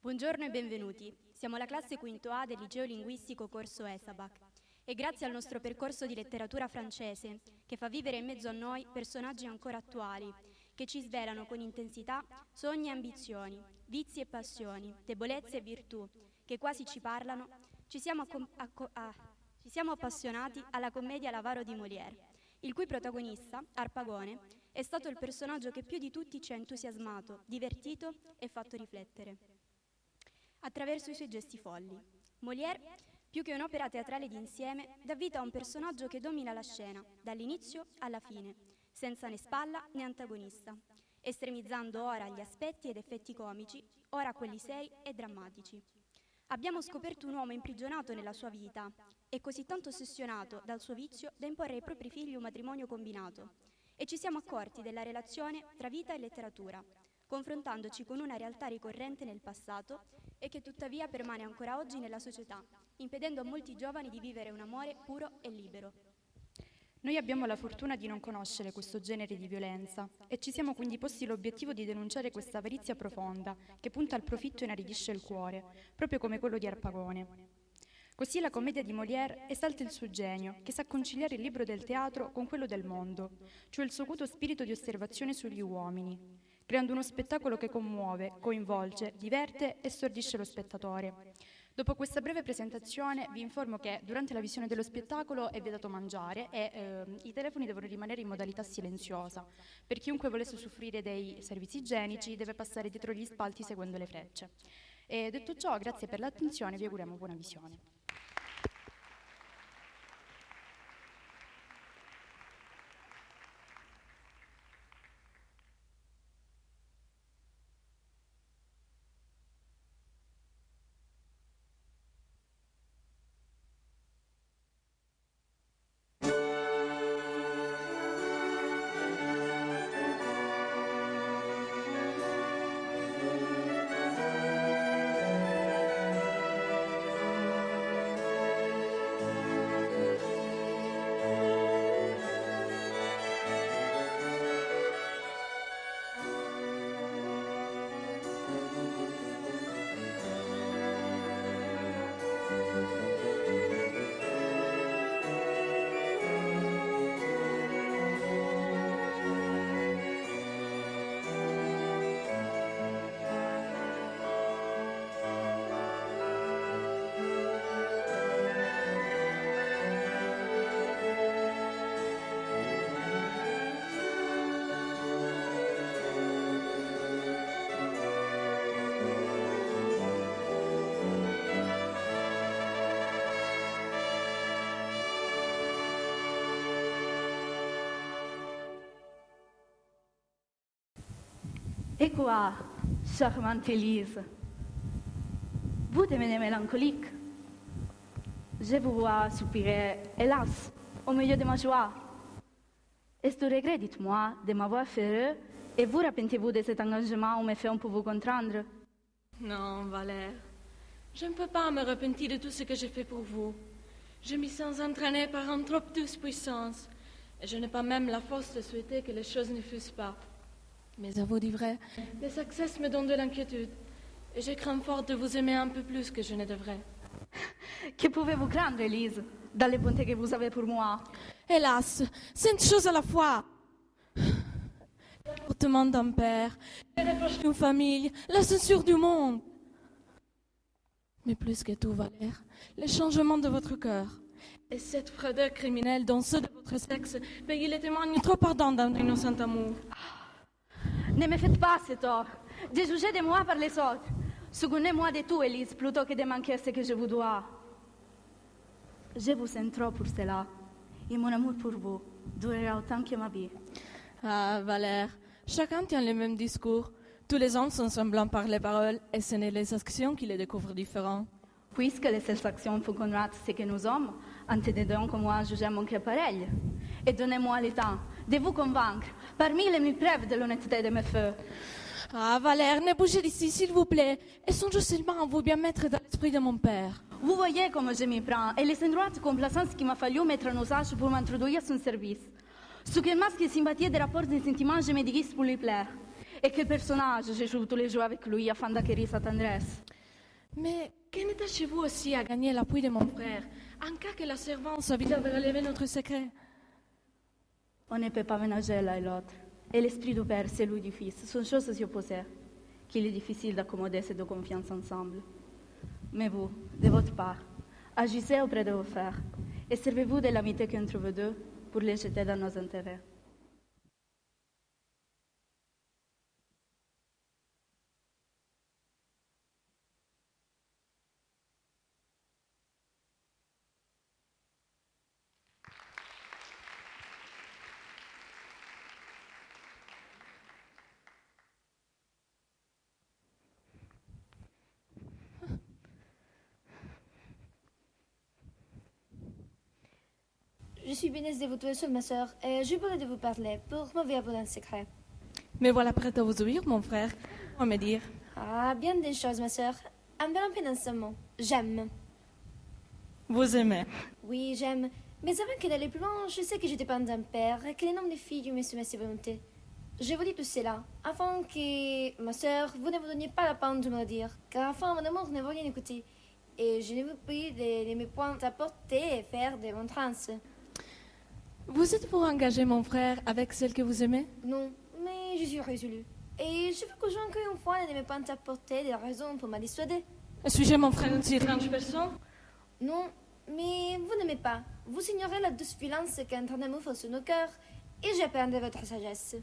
Buongiorno e benvenuti. Siamo la classe quinto A del liceo linguistico corso ESABAC e grazie al nostro percorso di letteratura francese che fa vivere in mezzo a noi personaggi ancora attuali che ci svelano con intensità sogni e ambizioni, vizi e passioni, debolezze e virtù che quasi ci parlano, ci siamo appassionati alla commedia L'avaro di Molière, il cui protagonista, Arpagone, è stato il personaggio che più di tutti ci ha entusiasmato, divertito e fatto riflettere attraverso i suoi gesti folli. Molière, più che un'opera teatrale d'insieme, dà vita a un personaggio che domina la scena, dall'inizio alla fine, senza né spalla né antagonista, estremizzando ora gli aspetti ed effetti comici, ora quelli seri e drammatici. Abbiamo scoperto un uomo imprigionato nella sua vita e così tanto ossessionato dal suo vizio da imporre ai propri figli un matrimonio combinato. E ci siamo accorti della relazione tra vita e letteratura, confrontandoci con una realtà ricorrente nel passato e che tuttavia permane ancora oggi nella società, impedendo a molti giovani di vivere un amore puro e libero. Noi abbiamo la fortuna di non conoscere questo genere di violenza e ci siamo quindi posti l'obiettivo di denunciare questa avarizia profonda che punta al profitto e inaridisce il cuore, proprio come quello di Arpagone. Così la commedia di Molière esalta il suo genio, che sa conciliare il libro del teatro con quello del mondo, cioè il suo acuto spirito di osservazione sugli uomini, creando uno spettacolo che commuove, coinvolge, diverte e stordisce lo spettatore. Dopo questa breve presentazione vi informo che durante la visione dello spettacolo è vietato mangiare e i telefoni devono rimanere in modalità silenziosa. Per chiunque volesse usufruire dei servizi igienici deve passare dietro gli spalti seguendo le frecce. E detto ciò, grazie per l'attenzione e vi auguriamo buona visione. Et quoi, charmante Élise? Vous devenez mélancolique. Je vous vois soupirer, hélas, au milieu de ma joie. Est-ce du regret, dites-moi, de m'avoir fait heureux, et vous repentez-vous de cet engagement ou me fait pour vous contraindre? Non, Valère, je ne peux pas me repentir de tout ce que j'ai fait pour vous. Je m'y sens entraînée par une trop douce puissance, et je n'ai pas même la force de souhaiter que les choses ne fussent pas. Mais à vous dire vrai, le succès me donne de l'inquiétude, et je crains fort de vous aimer un peu plus que je ne devrais. Que pouvez-vous craindre, Élise, dans les bontés que vous avez pour moi? Hélas, c'est une chose à la fois. L'apportement d'un père, les reproches d'une famille, la censure du monde. Mais plus que tout, Valère, le changement de votre cœur et cette froideur criminelle dont ceux de votre sexe payent les témoignes trop ardents d'un innocent amour. Ne me faites pas ce tort. De juger de moi par les autres. Souvenez-moi de tout, Élise, plutôt que de manquer ce que je vous dois. Je vous aime trop pour cela. Et mon amour pour vous durera autant que ma vie. Ah, Valère, chacun tient le même discours. Tous les hommes sont semblants par les paroles et ce n'est les actions qui les découvrent différents. Puisque les seules actions font connaître ce que nous sommes, entendez donc moi à juger mon cœur pareil. Et donnez-moi le temps de vous convaincre parmi les mille preuves de l'honnêteté de mes feux. Ah, Valère, ne bougez d'ici, s'il vous plaît, et songez seulement à vous bien mettre dans l'esprit de mon père. Vous voyez comment je m'y prends et les endroits de complaisance qu'il m'a fallu mettre en usage pour m'introduire à son service. Sous quel masque de sympathie et de rapports de sentiments je me déguise pour lui plaire. et quel personnage j'ai joué tous les jours avec lui afin d'acquérir sa tendresse. Mais que n'attachez-vous aussi à gagner l'appui de mon frère, en cas que la servante vise à relever notre secret? On ne peut pas ménager l'un et l'autre. Et l'esprit du Père, celui du Fils, sont choses si opposées, qu'il est difficile d'accommoder ces deux confiances ensemble. Mais vous, de votre part, agissez auprès de vos frères et servez-vous de l'amitié qu'entre vous deux pour les jeter dans nos intérêts. Je suis bien de vous trouver seule, ma sœur, et je voulais de vous parler pour m'ouvrir d'un secret. Me voilà prête à vous ouïr, mon frère. On me dire. Ah, bien des choses, ma sœur. Un bel pénacement. J'aime. Vous aimez. Oui, j'aime. Mais avant que d'aller plus loin, je sais que je dépends d'un père et que les noms des filles me soumettent ses volontés. Je vous dis tout cela, afin que, ma sœur, vous ne vous donniez pas la peine de me le dire, car enfin, mon amour ne veut rien écouter. Et je ne vous prie de me point apporter et faire des montrances. Vous êtes pour engager mon frère avec celle que vous aimez? Non, mais je suis résolue. Et je veux que j'encore une fois ne me pas apporter des raisons pour me dissuader. Suis-je mon frère une si étrange personne? Non, mais vous n'aimez pas. Vous ignorez la douce violence qu'un train d'amour fait sur nos cœurs, et j'appelle de votre sagesse.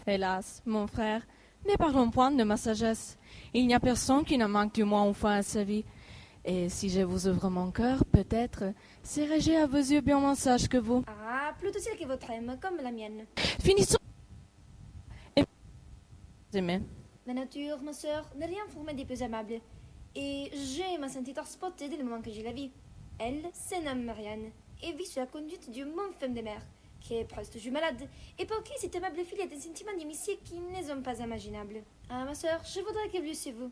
Hélas, mon frère, ne parlons point de ma sagesse. Il n'y a personne qui ne manque du moins une fois à sa vie. Et si je vous ouvre mon cœur, peut-être serai-je à vos yeux bien moins sage que vous. Ah, plutôt celle que votre âme, comme la mienne. Finissons. Et vous aimez. La nature, ma sœur, n'est rien formé des plus aimables. Et j'ai ma senti transportée dès le moment que je la vis. Elle, c'est nomme Marianne, et vit sur la conduite d'une bonne femme de mère, qui est presque toujours malade, et pour qui cette aimable fille a des sentiments d'amitié qui ne sont pas imaginables. Ah, ma sœur, je voudrais qu'elle vît vous.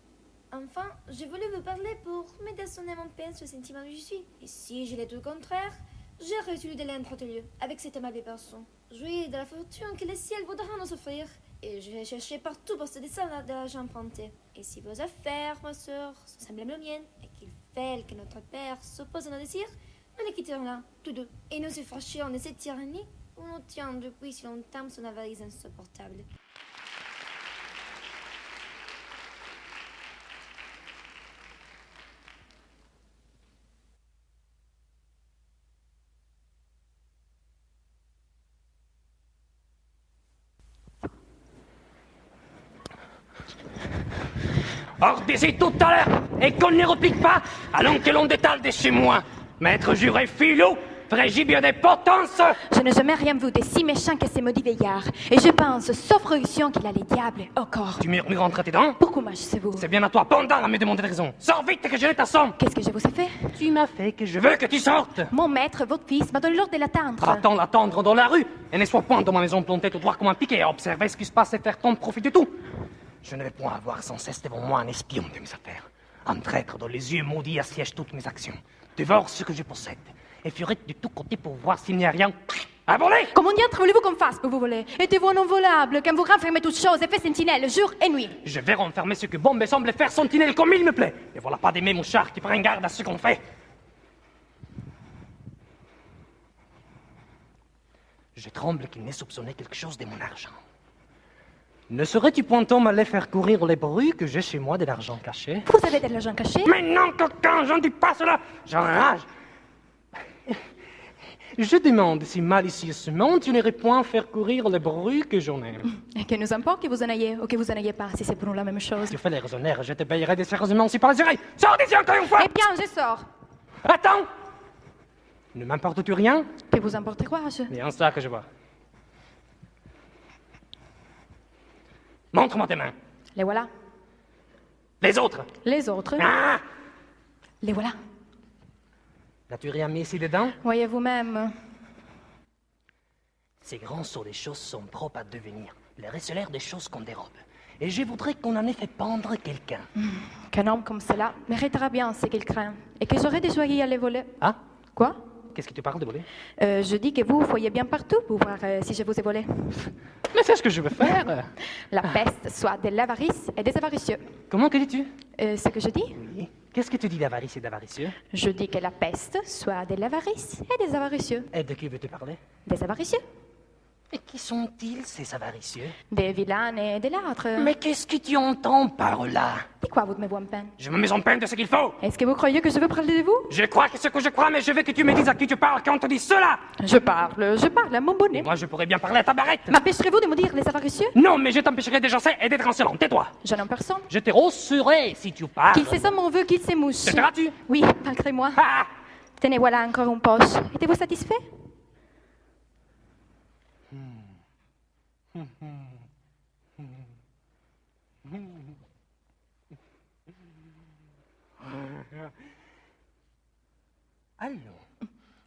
Enfin, je voulais vous parler pour m'aider à sonner mon peine ce sentiment où je suis. Et si je l'ai tout le contraire, j'ai résolu de l'entretenir avec cette aimable personne. Jouir de la fortune que le ciel voudra nous offrir. Et je vais chercher partout pour se descendre de l'argent emprunté. Et si vos affaires, ma sœur, sont semblables aux miennes, et qu'il fait que notre père s'oppose à nos désirs, nous les quitterons là, tous deux. Et nous effracherons de cette tyrannie où nous tient depuis si longtemps son avarice insupportable. Hors d'ici tout à l'heure, et qu'on ne repique pas, allons que l'on détale de chez moi. Maître juré filou, vrai gibier des potences. Je n'ai jamais rien vu de si méchant que ces maudits veillards. Et je pense, sauf réaction, qu'il a les diables au corps. Tu murmures entre tes dents? Pourquoi m'agissez-vous? C'est bien à toi, pendant à me demander de raison. Sors vite que je l'ai ta somme. Qu'est-ce que je vous ai fait? Tu m'as fait que je veux que tu sortes. Mon maître, votre fils, m'a donné l'ordre de l'attendre. Attends l'attendre dans la rue, et ne sois point dans ma maison plantée tout droit comme un piquet à observer ce qui se passe et faire ton profit de tout. Je ne vais point avoir sans cesse devant moi un espion de mes affaires. Un traître dont les yeux maudits assiègent toutes mes actions. Dévore ce que je possède. Et furette de tous côtés pour voir s'il n'y a rien à voler. Comment diable voulez-vous qu'on fasse pour vous voler? Êtes-vous un homme volable, quand vous renfermez toutes choses et fait sentinelle jour et nuit? Je vais renfermer ce que bon me semble faire sentinelle comme il me plaît. Et voilà pas d'aimer mon char qui prend garde à ce qu'on fait. Je tremble qu'il n'ait soupçonné quelque chose de mon argent. Ne serais-tu point homme aller faire courir les bruits que j'ai chez moi de l'argent caché? Vous avez de l'argent caché? Mais non, coquin, je ne dis pas cela. J'enrage. Je demande si malicieusement tu n'irais point faire courir les bruits que j'en ai. Et que nous importe que vous en ayez ou que vous en ayez pas, si c'est pour nous la même chose. Tu fais les raisonnaires, je te payerai des sérieusement si par les oreilles. Sors d'ici encore une fois. Eh bien, je sors. Attends. Ne m'importe-tu rien? Que vous importe quoi, je... Bien ça que je vois. Montre-moi tes mains. Les voilà. Les autres. Les autres, Ah! les voilà. N'as-tu rien mis ici dedans? Voyez vous-même. Ces grands sauts des choses sont propres à devenir les recelaires des choses qu'on dérobe. Et je voudrais qu'on en ait fait pendre quelqu'un. Qu'un homme comme cela méritera bien ce qu'il craint. Et que j'aurais désoyé à les voler. Ah? Quoi? Qu'est-ce qui te parle de voler? Je dis que vous voyez bien partout pour voir si je vous ai volé. Mais c'est ce que je veux faire. La peste, soit de l'avarice et des avaricieux. Comment que dis-tu? Ce que je dis? Oui. Qu'est-ce que tu dis d'avarice et d'avaricieux? Je dis que la peste, soit de l'avarice et des avaricieux. Et de qui veux-tu parler? Des avaricieux? Et qui sont-ils, ces avaricieux? Des vilains et des ladres. Mais qu'est-ce que tu entends par là? De quoi vous me mettez en peine? Je me mets en peine de ce qu'il faut. Est-ce que vous croyez que je veux parler de vous? Je crois que ce que je crois, mais je veux que tu me dises à qui tu parles quand on te dit cela. Je parle à mon Et bonnet. moi, je pourrais bien parler à ta barrette. M'empêcherez-vous de me dire les avaricieux? Non, mais je t'empêcherai d'éjancer et d'être insolent. Tais-toi. Je n'en personne. Je te rosserai si tu parles. Qu'il fait ça mon vœu, qu'il s'émouche. Te tairas-tu? Oui, malgré moi. Ah! Tenez, voilà encore une poche. Êtes-vous satisfait? Allons,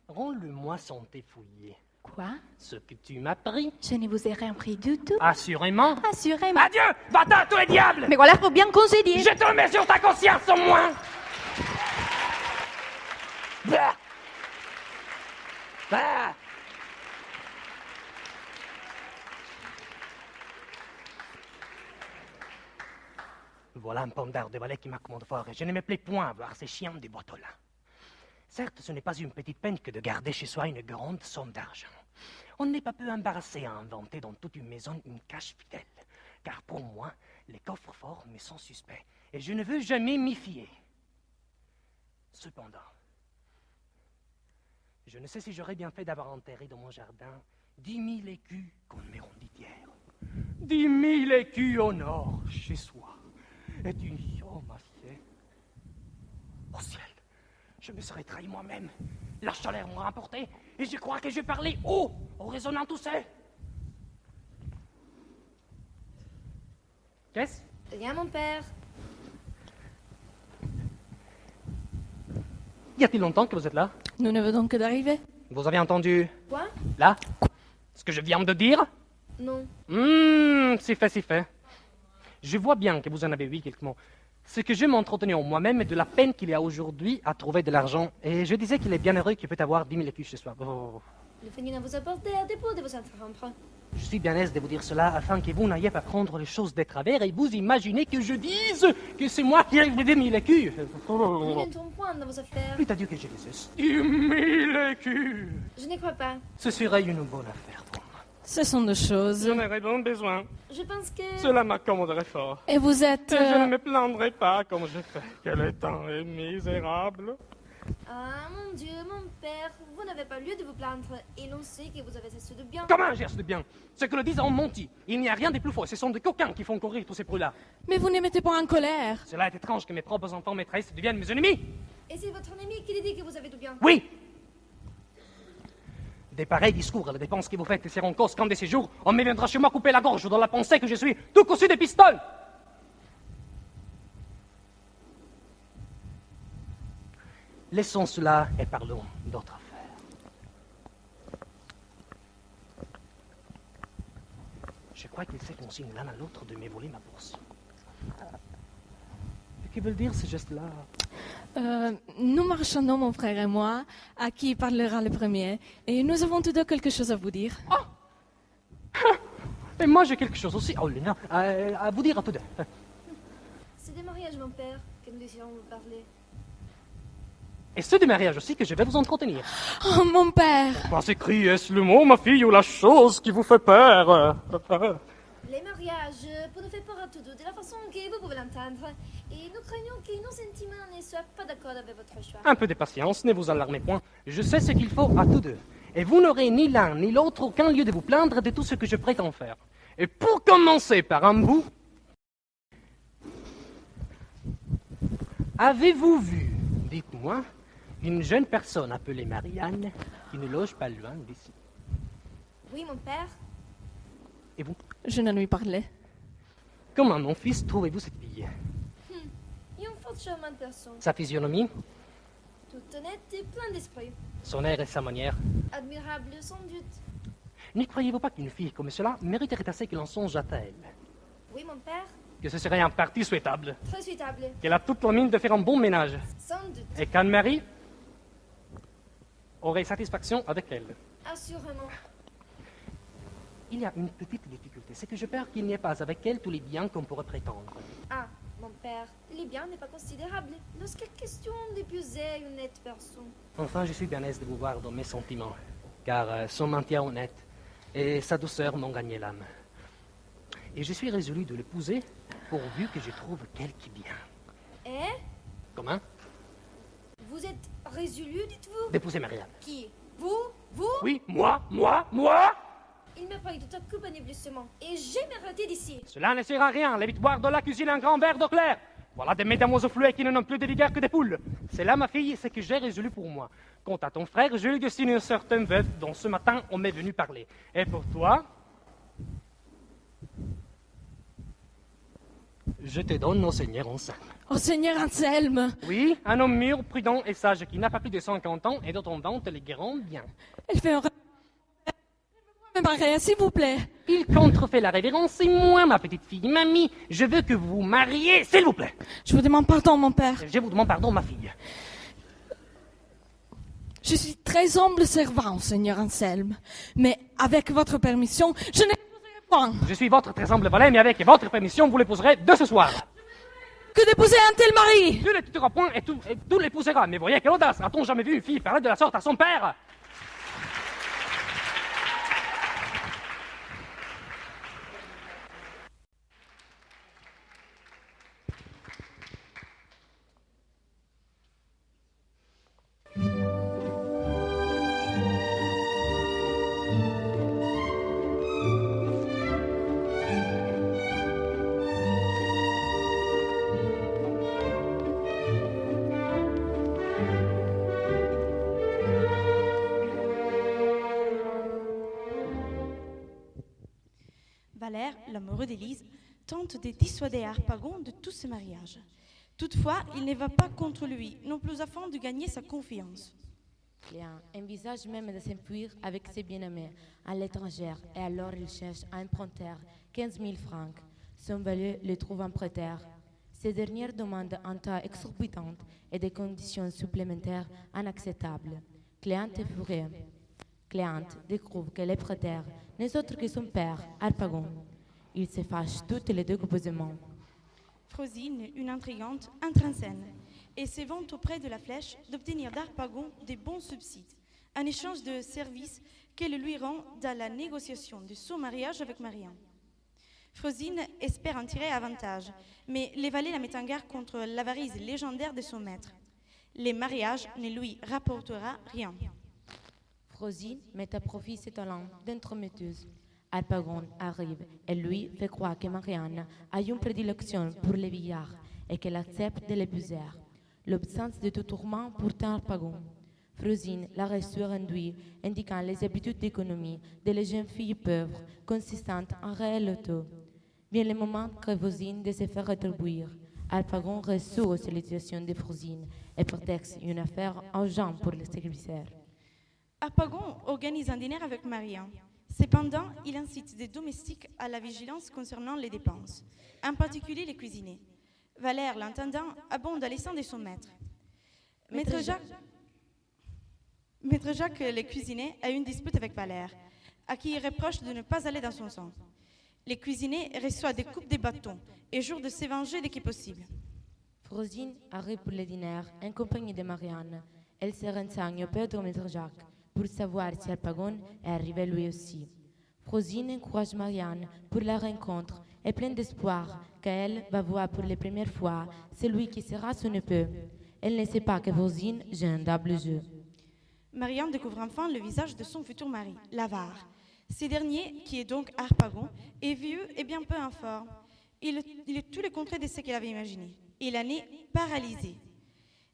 rends-le-moi sans t'effouiller. Quoi? Ce que tu m'as pris. Je ne vous ai rien pris du tout. Assurément. Assurément. Adieu, va-t'en, tous les diables. Mais voilà, faut bien congédier. Je te le mets sur ta conscience au moins. Bah. Bah. Voilà un pendard de valet qui m'accommode fort et je ne me plais point à voir ces chiens de boîte-là. Certes, ce n'est pas une petite peine que de garder chez soi une grande somme d'argent. On n'est pas peu embarrassé à inventer dans toute une maison une cache fidèle, car pour moi, les coffres forts me sont suspects et je ne veux jamais m'y fier. Cependant, je ne sais si j'aurais bien fait d'avoir enterré dans mon jardin 10 000 écus qu'on me rendit hier. 10 000 écus au nord, chez soi. Et une oh, ma fille. Au ciel, je me serais trahi moi-même. La chaleur m'a emporté et je crois que je parlais haut, en résonnant tout seul. Qu'est-ce? Rien, mon père. Y a-t-il longtemps que vous êtes là? Nous ne venons que d'arriver. Vous avez entendu? Quoi? Là? Ce que je viens de dire? Non. C'est fait, c'est fait. Je vois bien que vous en avez vu quelques mots. Ce que je m'entretenais en moi-même est de la peine qu'il y a aujourd'hui à trouver de l'argent. Et je disais qu'il est bien heureux qu'il peut avoir 10 000 écus chez soi. Oh. Le féminin vous apporte à dépôt de vous interrompre. Je suis bien aise de vous dire cela afin que vous n'ayez pas prendre les choses de travers et vous imaginez que je dise que c'est moi qui ai 10 000 écus. Nous n'entrons point dans vos affaires. Plutôt Dieu que je les ai. 10 000 écus. Je n'y crois pas. Ce serait une bonne affaire pour moi. Ce sont deux choses. J'en aurais donc besoin. Je pense que... Cela m'accommoderait fort. Et vous êtes... Et je ne me plaindrai pas comme je fais. Quel temps est misérable. Ah, mon Dieu, mon père, vous n'avez pas lieu de vous plaindre. Et l'on sait que vous avez assez de bien. Comment j'ai assez de bien? Ceux que le disent ont menti. Il n'y a rien de plus faux. Ce sont des coquins qui font courir tous ces bruits-là. Mais vous ne mettez pas en colère. Cela est étrange que mes propres enfants maîtresses deviennent mes ennemis. Et c'est votre ennemi qui dit que vous avez du bien. Oui. Des pareils discours, les dépenses que vous faites seront cause qu'un de ces jours, on me viendra chez moi couper la gorge dans la pensée que je suis tout cousu de pistoles. Laissons cela et parlons d'autres affaires. Je crois qu'il sait qu'on signe l'un à l'autre de me voler ma bourse. Que veut dire ce geste-là? Nous marchandons, mon frère et moi, à qui parlera le premier. Et nous avons tous deux quelque chose à vous dire. Oh! Et moi j'ai quelque chose aussi à vous dire à tous deux. C'est des mariages, mon père, que nous désirons vous parler. Et c'est du mariage aussi que je vais vous entretenir. Oh, mon père! Quoi s'écrit, est-ce le mot, ma fille, ou la chose qui vous fait peur? Les mariages, pour nous faire peur à tous deux, de la façon que vous pouvez l'entendre. Et nous craignons que nos sentiments ne soient pas d'accord avec votre choix. Un peu de patience, ne vous alarmez point. Je sais ce qu'il faut à tous deux. Et vous n'aurez ni l'un ni l'autre aucun lieu de vous plaindre de tout ce que je prétends faire. Et pour commencer par un bout, avez-vous vu, dites-moi, une jeune personne appelée Marianne qui ne loge pas loin d'ici? Oui, mon père. Et vous? Je ne lui parlais. Comment, mon fils, trouvez-vous cette fille? Une fort charmante personne. Sa physionomie, Toute honnête et plein d'esprit. son air et sa manière. Admirable, sans doute. Ne croyez-vous pas qu'une fille comme cela mériterait assez que l'on songe à elle? Oui, mon père. Que ce serait en partie souhaitable? Très suitable. Qu'elle a toute la mine de faire un bon ménage? Sans doute. Et qu'Anne-Marie? aurai satisfaction avec elle. Assurément. Il y a une petite difficulté, c'est que j'ai peur qu'il n'y ait pas avec elle tous les biens qu'on pourrait prétendre. Ah, mon père, les biens n'est pas considérable lorsqu'il est question d'épouser une honnête personne. Enfin, je suis bien aise de vous voir dans mes sentiments, car son maintien honnête et sa douceur m'ont gagné l'âme. Et je suis résolu de l'épouser, pourvu que je trouve quelque bien. Eh? Comment? Vous êtes résolu, dites-vous? D'épouser Marianne. Qui? Vous? Vous? Oui, moi. Il me parle de ta coupe blessement, et j'ai m'arrêté d'ici. Cela ne sert à rien. Les vite boire dans la cuisine un grand verre d'eau claire. Voilà des mesdames aux fluets qui n'ont plus de vigueur que des poules. C'est là, ma fille, ce que j'ai résolu pour moi. Quant à ton frère, je lui destine une certaine veuve dont ce matin on m'est venu parler. Et pour toi, je te donne au Seigneur Anselme. Oh Seigneur Anselme, Oui, un homme mûr, prudent et sage qui n'a pas plus de 50 ans et dont on vante les grands biens. elle fait un me marier, s'il vous plaît. Il contrefait la révérence et moi, ma petite fille, mamie, je veux que vous vous mariez, s'il vous plaît. Je vous demande pardon, mon père. Je vous demande pardon, ma fille. Je suis très humble servant, Seigneur Anselme. Mais avec votre permission, je n'épouserai point Je suis votre très humble valet, mais avec votre permission, vous l'épouserez de ce soir. que d'épouser un tel mari. Tu ne l'étudiera point et tout l'épousera. Mais voyez quelle audace. A-t-on jamais vu une fille parler de la sorte à son père? Valère, l'amoureux d'Élise, tente de dissuader Harpagon de tout ce mariage. Toutefois, il ne va pas contre lui, non plus afin de gagner sa confiance. Cléant envisage même de s'enfuir avec ses bien-aimés à l'étranger et alors il cherche à emprunter 15 000 francs. Son valet le trouve un prêteur. Ce dernier demande un tas exorbitant et des conditions supplémentaires inacceptables. Cléant est furieux. Cléant découvre que le prêteur n'est autre que son père, Harpagon. Ils se fâchent toutes les deux opposément. Frosine, une intrigante, entre en scène et se vante auprès de la flèche d'obtenir d'Harpagon des bons subsides, en échange de services qu'elle lui rend dans la négociation de son mariage avec Marianne. Frosine espère en tirer avantage, mais les valets la mettent en garde contre l'avarice légendaire de son maître. Le mariage ne lui rapportera rien. Frosine met à profit ses talents d'entremetteuse. Harpagon arrive et lui fait croire que Marianne a une prédilection pour les billards et qu'elle accepte de l'épouser. L'absence de tout tourment pourtant Harpagon. Frosine la reçoit induit, indiquant les habitudes d'économie de les jeunes filles pauvres, consistantes en réel auto. Vient le moment que Frosine de se faire rétribuer. Harpagon reçoit aux sollicitations de Frosine et prétexte une affaire urgente pour les serviteurs. Harpagon organise un dîner avec Marianne. Cependant, il incite des domestiques à la vigilance concernant les dépenses, en particulier les cuisiniers. Valère, l'entendant, abonde à l'essence de son maître. Maître Jacques, le cuisinier, a une dispute avec Valère, à qui il reproche de ne pas aller dans son sens. Les cuisiniers reçoivent des coupes de bâtons et jurent de se venger dès qu'il est possible. Frosine arrive pour le dîner en compagnie de Marianne. Elle se renseigne auprès de Maître Jacques pour savoir si Harpagon est arrivé lui aussi. Frosine encourage Marianne pour la rencontre et pleine d'espoir qu'elle va voir pour la première fois celui qui sera son époux. Elle ne sait pas que Frosine joue un double jeu. Marianne découvre enfin le visage de son futur mari, l'avare. Ce dernier, qui est donc Harpagon, est vieux et bien peu informe. Il est tout le contraire de ce qu'elle avait imaginé. Il en est paralysé.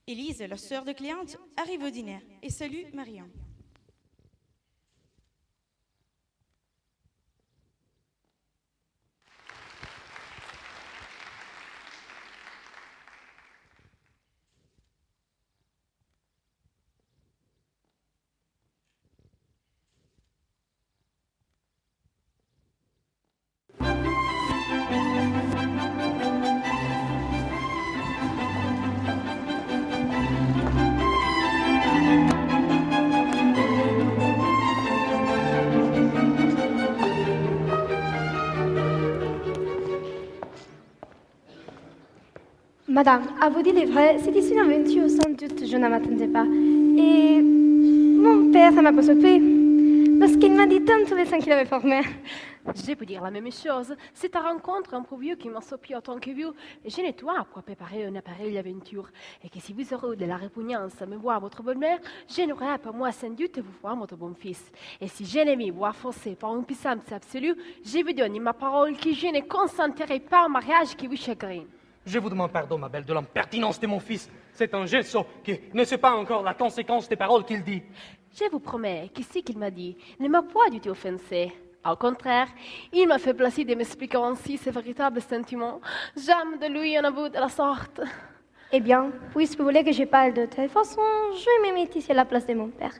Élise, la sœur de Cléante, arrive au dîner et salue Marianne. Madame, à vous dire le vrai, c'était une aventure sans doute je ne m'attendais pas. Et mon père, ça m'a pas surpris. Lorsqu'il m'a dit tant tous les seins qu'il avait formés. Je peux dire la même chose. C'est ta rencontre imprévue qui m'a surpris autant que vous. Je nettoie pour préparer un appareil d'aventure. Et que si vous aurez de la répugnance à me voir votre bonne-mère, je n'aurai pas moi sans doute vous voir votre bon fils. Et si je n'aimais voir forcer par une puissance absolue, je vous donne ma parole que je ne consentirai pas au mariage qui vous chagrine. Je vous demande pardon, ma belle, de l'impertinence de mon fils. C'est un gesso qui ne sait pas encore la conséquence des paroles qu'il dit. Je vous promets que ce qu'il m'a dit ne m'a pas du tout offensé. Au contraire, il m'a fait plaisir de m'expliquer ainsi ses véritables sentiments. Jamais de lui en a vu de la sorte. Eh bien, puisque vous voulez que je parle de telle façon, je me mets ici à la place de mon père,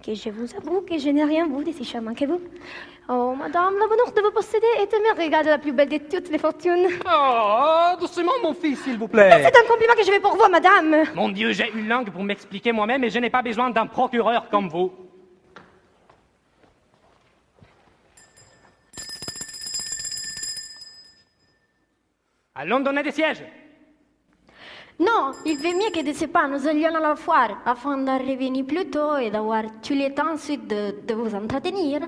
que je vous avoue que je n'ai rien vu de si charmant que vous. Oh, madame, le bonheur de vous posséder est me regarde la plus belle de toutes les fortunes. Oh, doucement, mon fils, s'il vous plaît. C'est un compliment que je vais pour vous, madame. Mon Dieu, j'ai une langue pour m'expliquer moi-même et je n'ai pas besoin d'un procureur comme vous. Allons donner des sièges. Non, il vaut mieux que de ce pas nous allions à la foire afin de revenir plus tôt et d'avoir tout le temps ensuite de vous entretenir.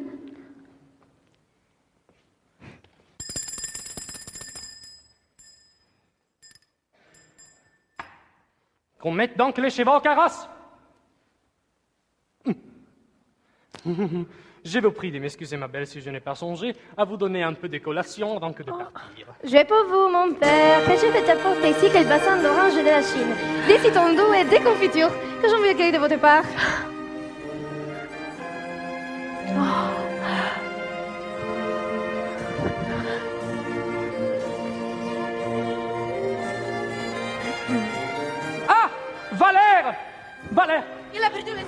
Qu'on mette donc les chevaux au carrosse. Je vous prie de m'excuser, ma belle, si je n'ai pas songé à vous donner un peu de collation avant que de partir. J'ai pour vous, mon père, que je vais apporter ici quel bassin d'orange de la Chine, des citons doux et des confitures que j'en veux accueillir de votre part. Ah, Valère! Valère! Il a perdu les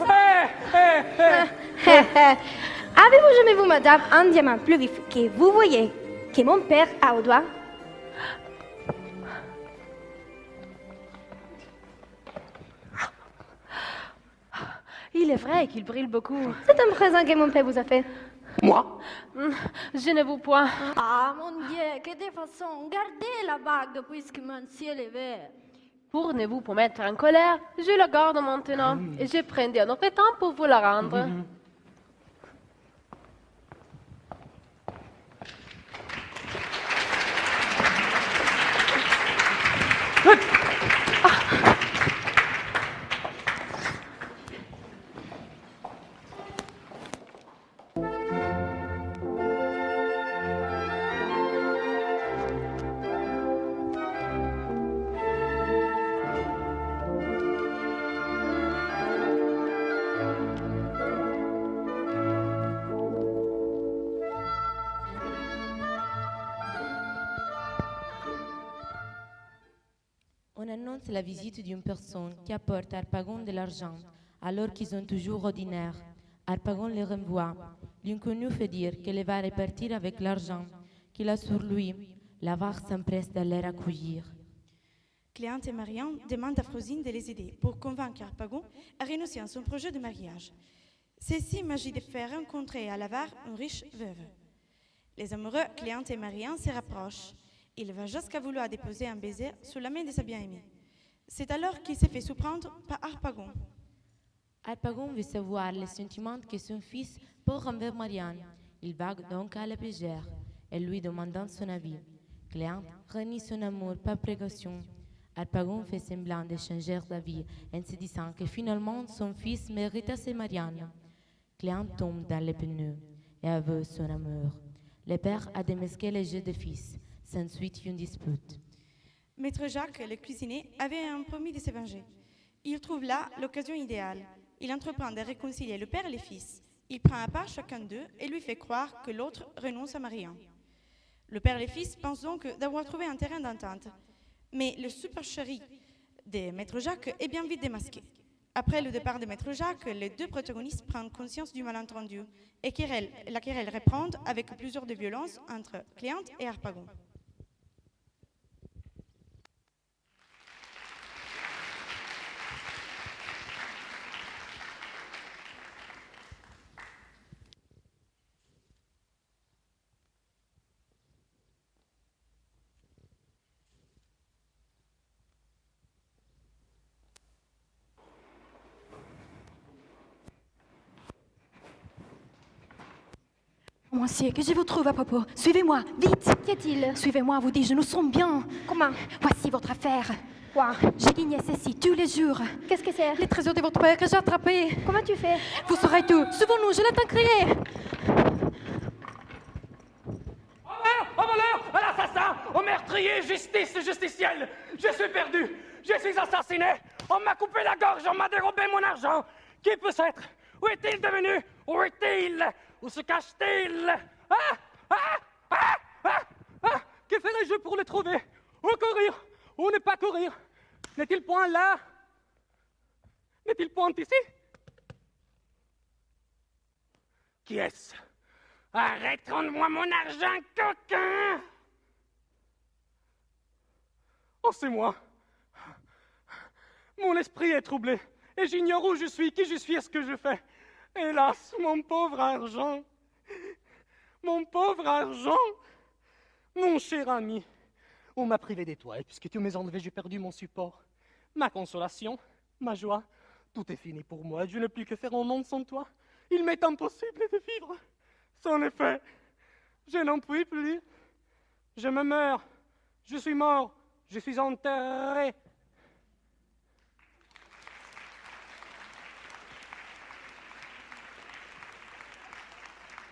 Hé! Avez-vous jamais vu, madame, un diamant plus vif que vous voyez que mon père a au doigt? Il est vrai qu'il brille beaucoup. C'est un présent que mon père vous a fait. Moi? Je ne vous point. Ah mon Dieu, que de façon, gardez la bague puisque mon ciel est vert. Pour ne vous pas mettre en colère, je la garde maintenant et je prendrai un autre temps pour vous la rendre. On annonce la visite d'une personne qui apporte à Harpagon de l'argent, alors qu'ils sont toujours ordinaires. Harpagon les renvoie. L'inconnu fait dire qu'elle va repartir avec l'argent qu'il a sur lui. L'avare s'empresse d'aller accueillir. Cléante et Marianne demandent à Frosine de les aider pour convaincre Harpagon à renoncer à son projet de mariage. Celle-ci imagine de faire rencontrer à l'avare une riche veuve. Les amoureux, Cléante et Marianne, se rapprochent. Il va jusqu'à vouloir déposer un baiser sur la main de sa bien-aimée. C'est alors qu'il s'est fait surprendre par Harpagon. Harpagon veut savoir les sentiments que son fils porte envers Marianne. Il va donc à la bergère, elle lui demandant son avis. Cléante renie son amour par précaution. Harpagon fait semblant de changer d'avis en se disant que finalement son fils mérite assez Marianne. Cléante tombe dans les pneus et avoue son amour. Le père a démasqué les jeux de fils. S'ensuit une dispute. Maître Jacques, le cuisinier, avait promis de se venger. Il trouve là l'occasion idéale. Il entreprend de réconcilier le père et le fils. Il prend à part chacun d'eux et lui fait croire que l'autre renonce à Marianne. Le père et le fils pensent donc d'avoir trouvé un terrain d'entente. Mais le supercherie de Maître Jacques est bien vite démasqué. Après le départ de Maître Jacques, les deux protagonistes prennent conscience du malentendu et la querelle reprend avec plusieurs de violences entre Cléante et Harpagon. Monsieur, que je vous trouve à propos. Suivez-moi, vite. Qu'y a-t-il? Suivez-moi, vous dis, je nous sens bien. Comment? Voici votre affaire. Quoi? J'ai gagné ceci tous les jours. Qu'est-ce que c'est? Les trésors de votre père que j'ai attrapés. Comment tu fais? Vous saurez tout. Suivons-nous, je l'entends crier. Au voleur, à l'assassin, au meurtrier, justice, justiciel. Je suis perdu, je suis assassiné. On m'a coupé la gorge, on m'a dérobé mon argent. Qui peut être? Où est-il devenu? Où est-il? Où se cache-t-il? Que ferais-je pour le trouver? Où courir? Où ne pas courir? N'est-il point là? N'est-il point ici? Qui est-ce? Arrête, rends-moi mon argent, coquin! Oh, c'est moi. Mon esprit est troublé, et j'ignore où je suis, qui je suis et ce que je fais. Hélas, mon pauvre argent! Mon pauvre argent! Mon cher ami, on m'a privé de toi, et puisque tu m'as enlevé, j'ai perdu mon support. Ma consolation, ma joie, tout est fini pour moi, et je n'ai plus que faire au monde sans toi. Il m'est impossible de vivre. Sans effet, je n'en puis plus. Je me meurs. Je suis mort. Je suis enterré.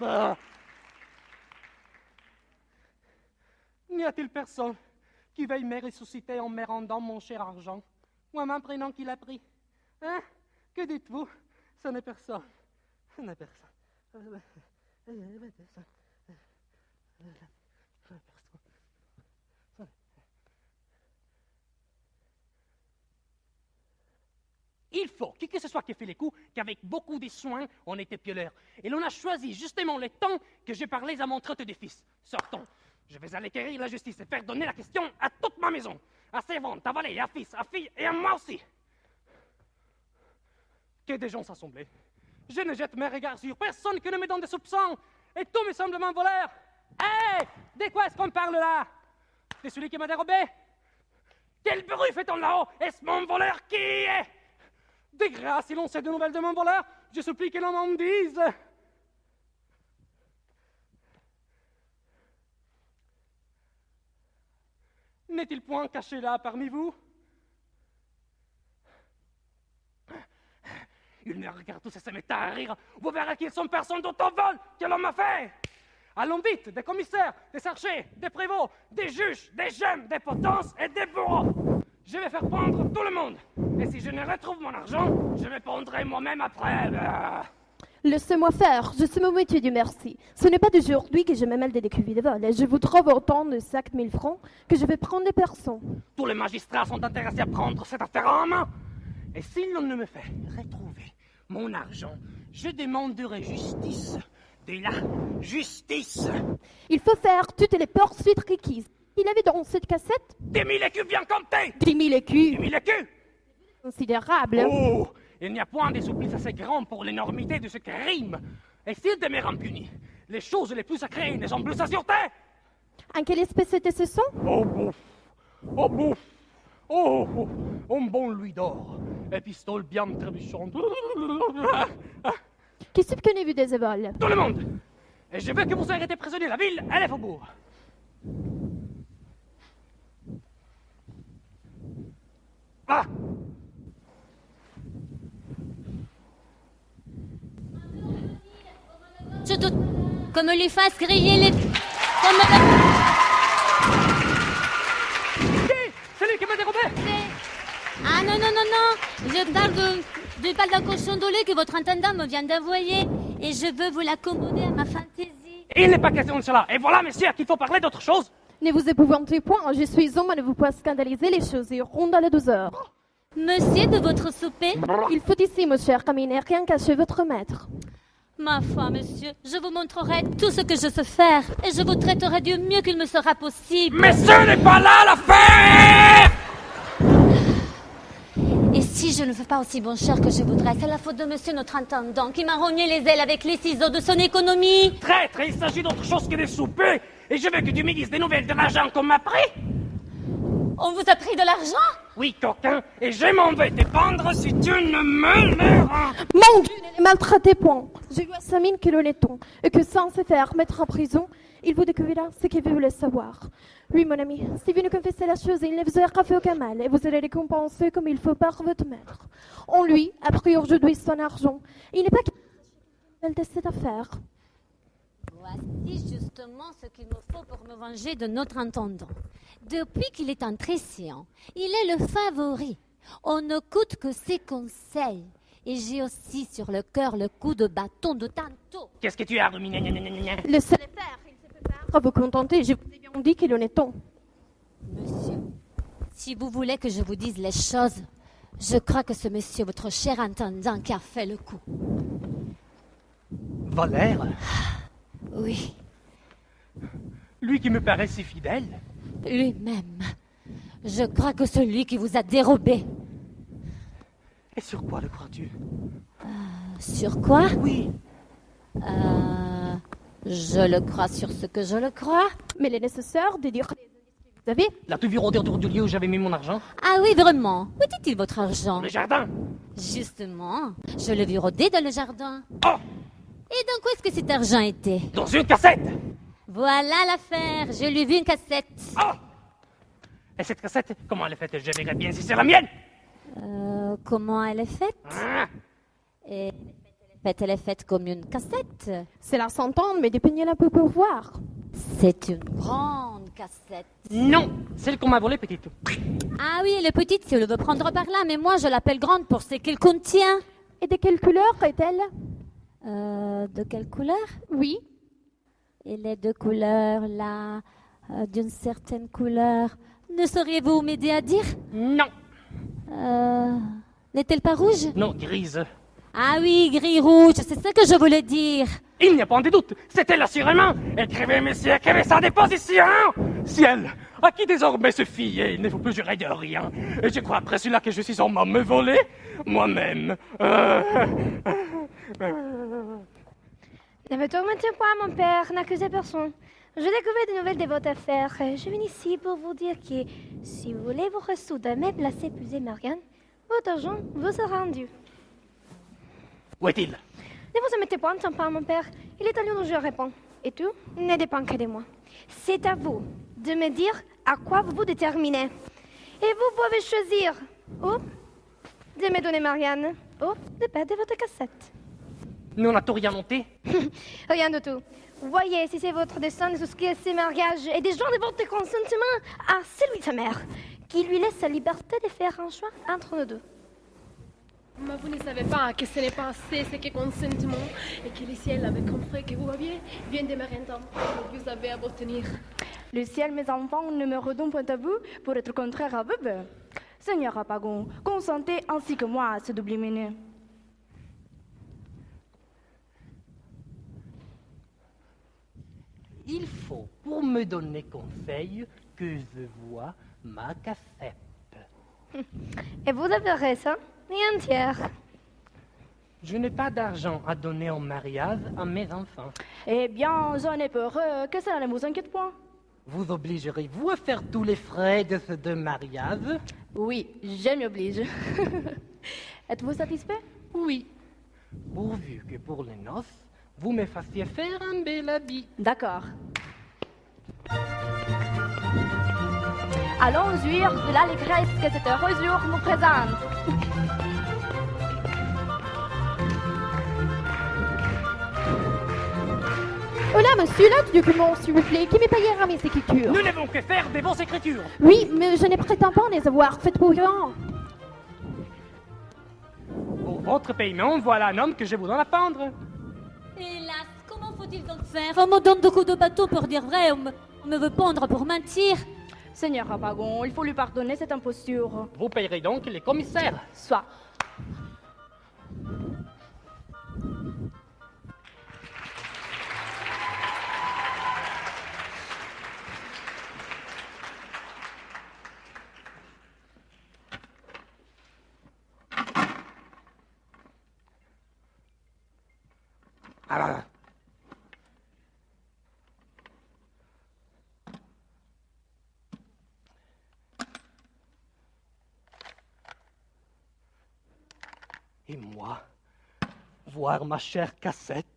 Ah. N'y a-t-il personne qui veuille me ressusciter en me rendant mon cher argent, ou en m'apprenant qu'il a pris? Hein? Que dites-vous? Ce n'est personne. Ce n'est personne. Il faut, qui que ce soit qui fait les coups, qu'avec beaucoup de soin, on était pioleur. Et l'on a choisi justement le temps que je parlais à mon traite de fils. Sortons. Je vais aller quérir la justice et faire donner la question à toute ma maison. À servantes, à valets, à fils, à filles et à moi aussi. Que des gens s'assemblaient. Je ne jette mes regards sur personne qui ne me donne des soupçons. Et tout me semble un voleur. Hé! De quoi est-ce qu'on parle là? C'est celui qui m'a dérobé? Quel bruit fait-on là-haut? Est-ce mon voleur qui est? De grâce, si l'on sait de nouvelles de mon voleur, je supplie que l'on m'en dise. N'est-il point caché là parmi vous? Il me regarde tous et se met à rire. Vous verrez qu'ils sont personne d'autre au vol que l'on m'a fait. Allons vite, des commissaires, des archers, des prévôts, des juges, des gemmes, des potences et des bourreaux. Je vais faire pendre tout le monde. Et si je ne retrouve mon argent, je me pendrai moi-même après. Laissez-moi faire, je suis mon métier, Dieu merci. Ce n'est pas d'aujourd'hui que je me mêle des décuvis de vol. Et je vous trouve autant de 5000 francs que je vais prendre des personnes. Tous les magistrats sont intéressés à prendre cette affaire en main. Et si l'on ne me fait retrouver mon argent, je demanderai justice. De la justice. Il faut faire toutes les poursuites requises. Il avait dans cette cassette 10 000 écus bien comptés. 10 000 écus. 10 000 écus. Considérable. Oh, il n'y a point de supplice assez grand pour l'énormité de ce crime. Et s'il demeure impuni, les choses les plus sacrées ne sont plus à sûreté. En quelle espèce était ce son? Oh, bouffe. Oh, bouffe. Oh, un bon louis d'or. Et pistole bien trébuchante. Qui soupçonnez-vous des vols? Tout le monde. Et je veux que vous arrêtez prisonnier la ville et les faubourgs. Ah! Je doute qu'on me lui fasse griller les... C'est lui qui m'a dérobé! Ah non, non, non, non! Je parle d'un cochon dolé que votre intendant me vient d'envoyer. Et je veux vous l'accommoder à ma fantaisie. Il n'est pas question de cela. Et voilà, messieurs, qu'il faut parler d'autre chose. Ne vous épouvantez point, je suis homme, ne vous pouvez scandaliser, les choses iront dans les 2 heures. Monsieur, de votre souper? Il faut ici, mon cher caminer, rien cacher votre maître. Ma foi, monsieur, je vous montrerai tout ce que je sais faire, et je vous traiterai du mieux qu'il me sera possible. Mais ce n'est pas là l'affaire! Et si je ne fais pas aussi bon cher que je voudrais, c'est la faute de monsieur notre intendant qui m'a rogné les ailes avec les ciseaux de son économie. Traître, il s'agit d'autre chose que de souper. Et je veux que tu me dises des nouvelles de l'argent qu'on m'a pris. On vous a pris de l'argent? Oui, coquin, et je m'en vais te pendre si tu ne me le rends. Mon Dieu, ne les maltraitez point. Je lui examine qu'il en est temps, et que sans se faire mettre en prison, il vous découvrira ce que vous voulez savoir. Oui, mon ami, si vous nous confessez la chose, il ne vous aura fait aucun mal, et vous serez récompensé comme il faut par votre maître. En lui, a pris aujourd'hui son argent. Il n'est pas question de cette affaire. Voici justement ce qu'il me faut pour me venger de notre intendant. Depuis qu'il est entré ici, il est le favori. On ne coûte que ses conseils. Et j'ai aussi sur le cœur le coup de bâton de tantôt. Qu'est-ce que tu as, Rumi? Gna, gna, gna, gna, gna. Laissez-le faire, il se peut faire. Vous contenter, je vous ai bien dit qu'il en est temps. Monsieur, si vous voulez que je vous dise les choses, je crois que ce monsieur, votre cher intendant, qui a fait le coup. Valère? Oui. Lui qui me paraît si fidèle? Lui-même. Je crois que celui qui vous a dérobé. Et sur quoi le crois-tu? Sur quoi? Oui. Je le crois sur ce que je le crois. Mais il est nécessaire de dire les indices que vous avez. L'as-tu vu rôder autour du lieu où j'avais mis mon argent? Ah oui, vraiment. Où était-il votre argent? Le jardin. Justement, je l'ai vu rôder dans le jardin. Oh! Et dans quoi est-ce que cet argent était? Dans une cassette. Voilà l'affaire. Je lui ai vu une cassette. Oh! Et cette cassette, comment elle est faite? Je verrai bien si c'est la mienne. Comment elle est faite? Ah. Et elle est faite comme une cassette. C'est la s'entendre, mais dépeignez-la un peu pour voir. C'est une grande cassette. Non, celle qu'on m'a volée, petite. Ah oui, elle est petite si elle veut prendre par là, mais moi je l'appelle grande pour ce qu'elle contient. Et de quelle couleur est-elle? De quelle couleur? Oui. Elle est de couleur là, d'une certaine couleur. Ne sauriez-vous m'aider à dire? Non. N'est-elle pas rouge? Non, grise. Ah oui, gris-rouge, c'est ça que je voulais dire. Il n'y a pas de doute, c'est elle assurément. Écrivez, messieurs, écrivez sa déposition. Ciel, à qui désormais se fier? Il ne faut plus jurer de rien. Et je crois après cela que je suis en homme me voler moi-même. Ne me tourmentez pas, mon père, n'accusez personne. Je découvre des nouvelles de votre affaire. Je viens ici pour vous dire que si vous voulez vous résoudre à me placer épouser Marianne, votre argent vous sera rendu. Où est-il? Ne vous mettez point en part, mon père. Il est à lui où je réponds. Et tout ne dépend que de moi. C'est à vous de me dire à quoi vous vous déterminez. Et vous pouvez choisir ou de me donner Marianne ou de perdre votre cassette. Nous n'a-t-on rien monté? Rien du tout. Voyez si c'est votre destin de souscrire ce mariage et des gens de votre consentement à celui de sa mère, qui lui laisse la liberté de faire un choix entre nous deux. Mais vous ne savez pas que ce n'est pas assez ce que consentement et que le ciel avait compris que vous aviez bien démarré un temps que vous avez à obtenir. Le ciel, mes enfants, ne me redonne point à vous pour être contraire à vous. Seigneur Harpagon, consentez ainsi que moi à ce double mené. Il faut, pour me donner conseil, que je voie ma cassette. Et vous avez raison, et entière. Je n'ai pas d'argent à donner en mariage à mes enfants. Eh bien, j'en ai peur que cela ne vous inquiète point. Vous obligerez-vous à faire tous les frais de ce deux mariages? Oui, je m'y oblige. Êtes-vous satisfait? Oui. Pourvu que pour les noces, vous me fassiez faire un bel habit. D'accord. Allons jouir de l'allégresse que cet heureux jour nous présente. Oh là, monsieur, là, du document, s'il vous plaît, qui me payera mes écritures? Nous n'avons que faire des vos écritures. Oui, mais je ne prétends pas en les avoir faites pour rien. Pour votre paiement, voilà un homme que je vous donne à pendre. Hélas, comment faut-il donc faire? On me donne de coups de bateau pour dire vrai, on me veut pendre pour mentir. Seigneur Harpagon, il faut lui pardonner cette imposture. Vous payerez donc les commissaires. Soit. Ah. Et moi, voir ma chère cassette.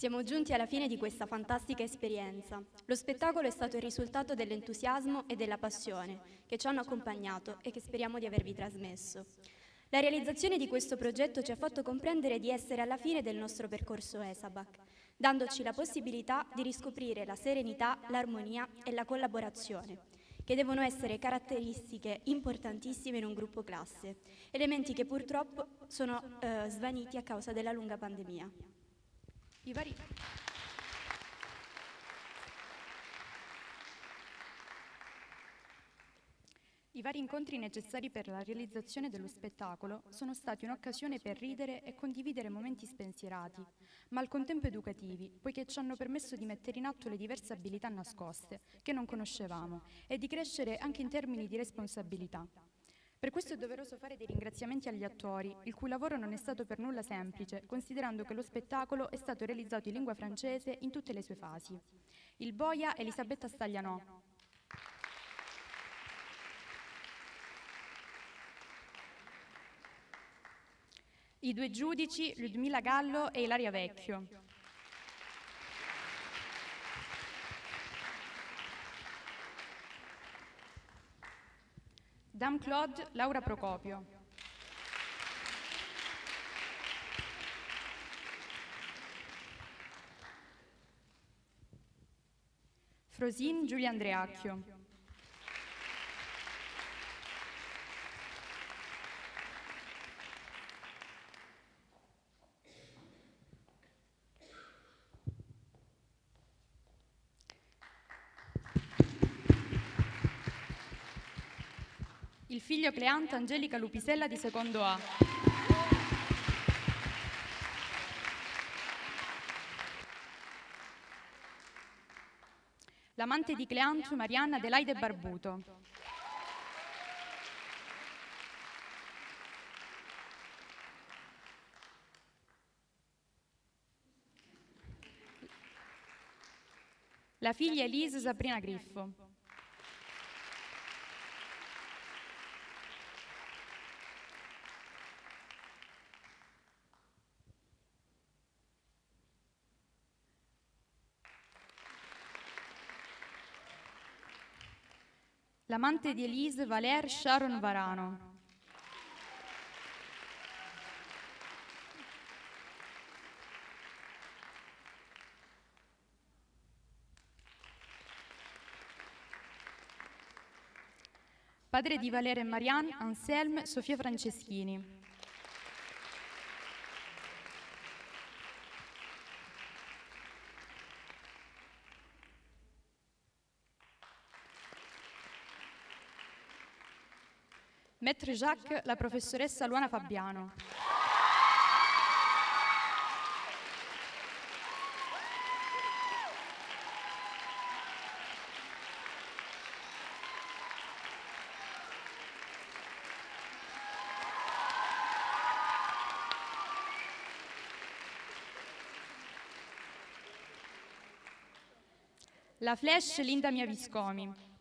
Siamo giunti alla fine di questa fantastica esperienza. Lo spettacolo è stato il risultato dell'entusiasmo e della passione che ci hanno accompagnato e che speriamo di avervi trasmesso. La realizzazione di questo progetto ci ha fatto comprendere di essere alla fine del nostro percorso ESABAC, dandoci la possibilità di riscoprire la serenità, l'armonia e la collaborazione, che devono essere caratteristiche importantissime in un gruppo classe, elementi che purtroppo sono svaniti a causa della lunga pandemia. I vari incontri necessari per la realizzazione dello spettacolo sono stati un'occasione per ridere e condividere momenti spensierati, ma al contempo educativi, poiché ci hanno permesso di mettere in atto le diverse abilità nascoste che non conoscevamo e di crescere anche in termini di responsabilità. Per questo è doveroso fare dei ringraziamenti agli attori, il cui lavoro non è stato per nulla semplice, considerando che lo spettacolo è stato realizzato in lingua francese in tutte le sue fasi. Il boia Elisabetta Staglianò, i due giudici Ludmilla Gallo e Ilaria Vecchio, Dame Claude Laura Procopio, Frosin Giulia Andreacchio, il figlio Cleante Angelica Lupisella di secondo A, l'amante di Cleantu Marianna Adelaide Barbuto, la figlia Elise Sabrina Griffo, l'amante di Elise Valère Sharon Varano, padre di Valère e Marianne Anselme Sofia Franceschini, Maître Jacques, la professoressa Luana Fabiano, la Flash Linda Mia Viscomi,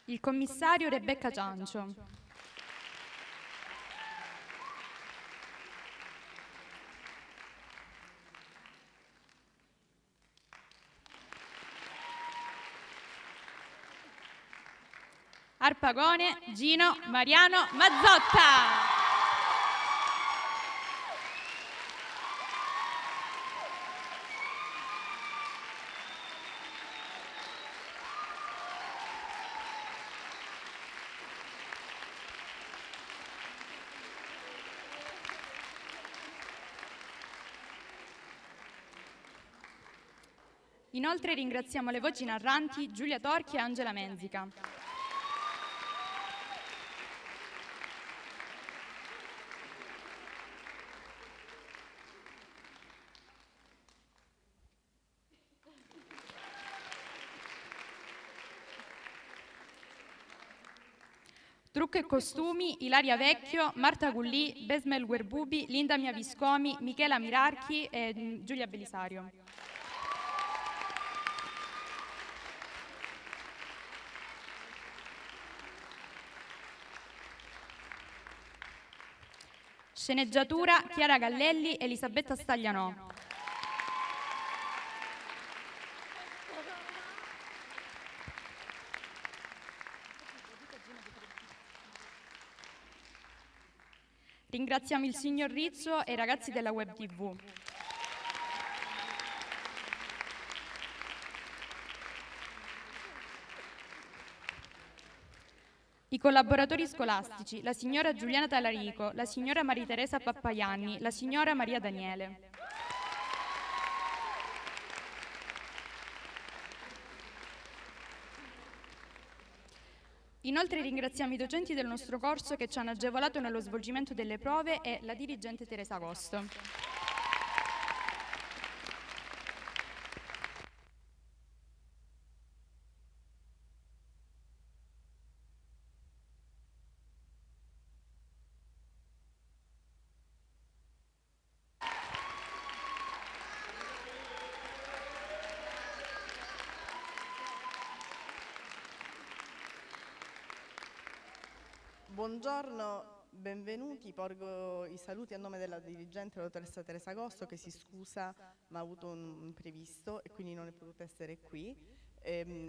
il commissario Rebecca Ciancio, Arpagone Gino Mariano Mazzotta. Inoltre ringraziamo le voci narranti Giulia Torchi e Angela Menzica. Trucco e costumi, Ilaria Vecchio, Marta Gullì, Besmel Guerbubi, Linda Miaviscomi, Michela Mirarchi e Giulia Belisario. Sceneggiatura, Chiara Gallelli, Elisabetta Staglianò. Ringraziamo il signor Rizzo e i ragazzi della Web TV. I collaboratori scolastici, la signora Giuliana Talarico, la signora Maria Teresa Pappaianni, la signora Maria Daniele. Inoltre ringraziamo i docenti del nostro corso che ci hanno agevolato nello svolgimento delle prove e la dirigente Teresa Agosto. Buongiorno, benvenuti. Porgo i saluti a nome della dirigente, la dottoressa Teresa Agosto, che si scusa ma ha avuto un imprevisto e quindi non è potuta essere qui.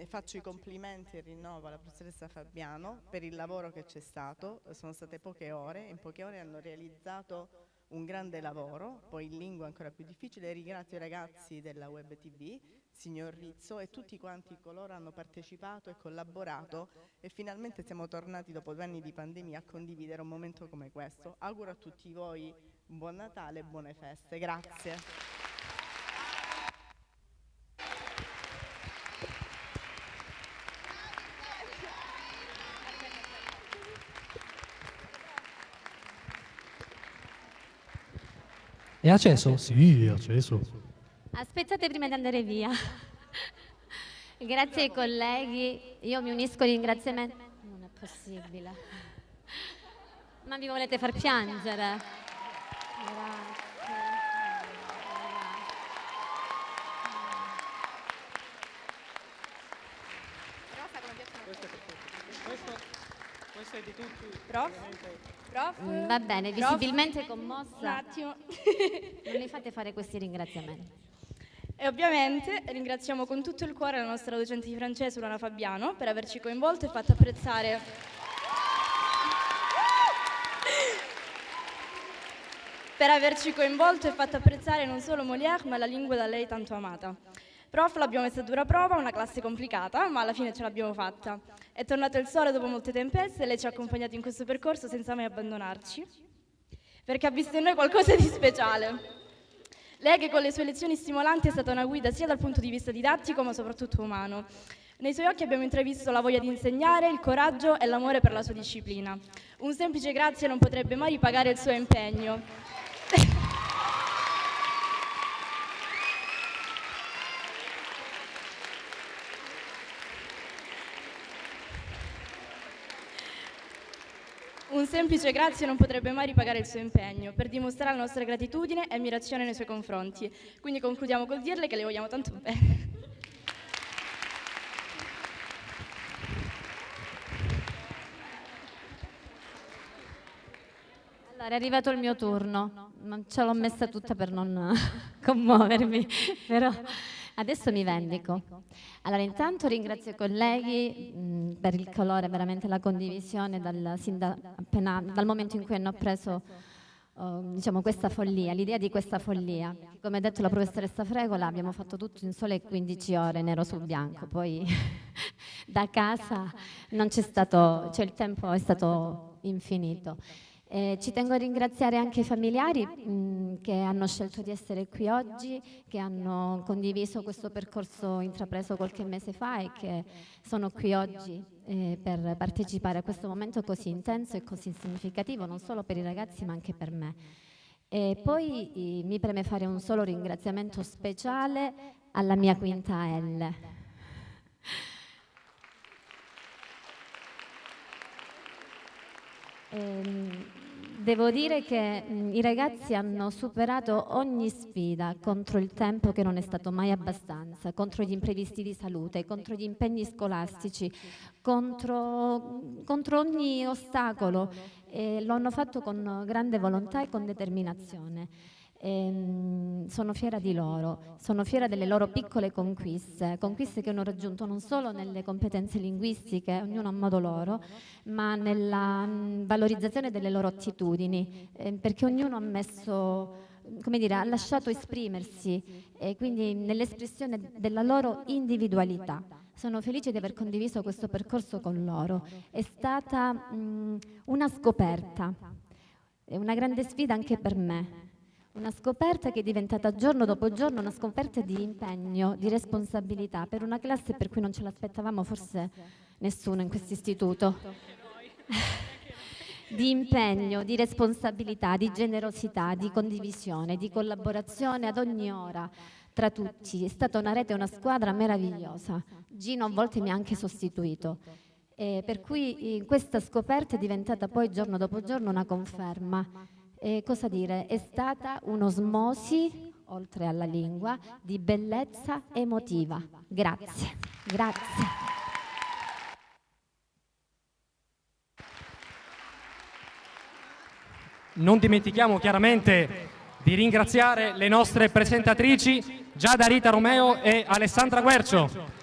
Faccio i complimenti e rinnovo alla professoressa Fabiano per il lavoro che c'è stato. Sono state poche ore, in poche ore hanno realizzato un grande lavoro, poi in lingua ancora più difficile. Ringrazio i ragazzi della Web TV, signor Rizzo, e tutti quanti coloro hanno partecipato e collaborato, e finalmente siamo tornati dopo 2 anni di pandemia a condividere un momento come questo. Auguro a tutti voi un buon Natale e buone feste. Grazie. È acceso? Sì, è acceso. Aspettate prima di andare via. Grazie ai colleghi, io mi unisco ai ringraziamenti. Non è possibile. Ma mi volete far piangere? Questo è di tutti. Prof? Va bene, visibilmente commossa. Un attimo. Non mi fate fare questi ringraziamenti. E ovviamente ringraziamo con tutto il cuore la nostra docente di francese, Luana Fabiano, per averci coinvolto e fatto apprezzare non solo Molière, ma la lingua da lei tanto amata. Prof, l'abbiamo messa a dura prova, una classe complicata, ma alla fine ce l'abbiamo fatta. È tornato il sole dopo molte tempeste e lei ci ha accompagnati in questo percorso senza mai abbandonarci, perché ha visto in noi qualcosa di speciale. Lei che con le sue lezioni stimolanti è stata una guida sia dal punto di vista didattico ma soprattutto umano. Nei suoi occhi abbiamo intravisto la voglia di insegnare, il coraggio e l'amore per la sua disciplina. Un semplice grazie non potrebbe mai ripagare il suo impegno. Un semplice grazie non potrebbe mai ripagare il suo impegno, per dimostrare la nostra gratitudine e ammirazione nei suoi confronti. Quindi concludiamo col dirle che le vogliamo tanto bene. Allora, è arrivato il mio turno, non ce l'ho messa tutta per non commuovermi, però adesso mi vendico. Allora, intanto ringrazio i colleghi per il calore, veramente la condivisione dal momento in cui hanno preso diciamo, questa follia, l'idea di questa follia. Come ha detto la professoressa Fregola, abbiamo fatto tutto in sole 15 ore, nero su bianco, poi da casa non c'è stato, cioè il tempo è stato infinito. Ci tengo a ringraziare anche i familiari che hanno scelto di essere qui oggi, che hanno condiviso questo percorso intrapreso qualche mese fa e che sono qui oggi per partecipare a questo momento così intenso e così significativo, non solo per i ragazzi ma anche per me. E poi mi preme fare un solo ringraziamento speciale alla mia quinta L. Devo dire che i ragazzi hanno superato ogni sfida contro il tempo che non è stato mai abbastanza, contro gli imprevisti di salute, contro gli impegni scolastici, contro ogni ostacolo. E lo hanno fatto con grande volontà e con determinazione. Sono fiera di loro, sono fiera delle loro piccole conquiste che hanno raggiunto non solo nelle competenze linguistiche, ognuno a modo loro, ma nella valorizzazione delle loro attitudini, perché ognuno ha messo, come dire, ha lasciato esprimersi, e quindi nell'espressione della loro individualità. Sono felice di aver condiviso questo percorso con loro. È stata una scoperta, è una grande sfida anche per me. Una scoperta che è diventata giorno dopo giorno una scoperta di impegno, di responsabilità per una classe per cui non ce l'aspettavamo forse nessuno in questo istituto. Di impegno, di responsabilità, di generosità, di condivisione, di collaborazione ad ogni ora tra tutti. È stata una rete, una squadra meravigliosa. Gino a volte mi ha anche sostituito. Per cui questa scoperta è diventata poi giorno dopo giorno una conferma. Cosa dire? È stata un'osmosi, oltre alla lingua, di bellezza emotiva. Grazie, grazie. Non dimentichiamo chiaramente di ringraziare le nostre presentatrici Giada Rita Romeo e Alessandra Guercio.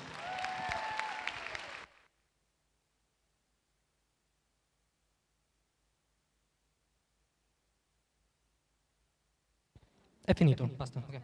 È finito, basta. Okay.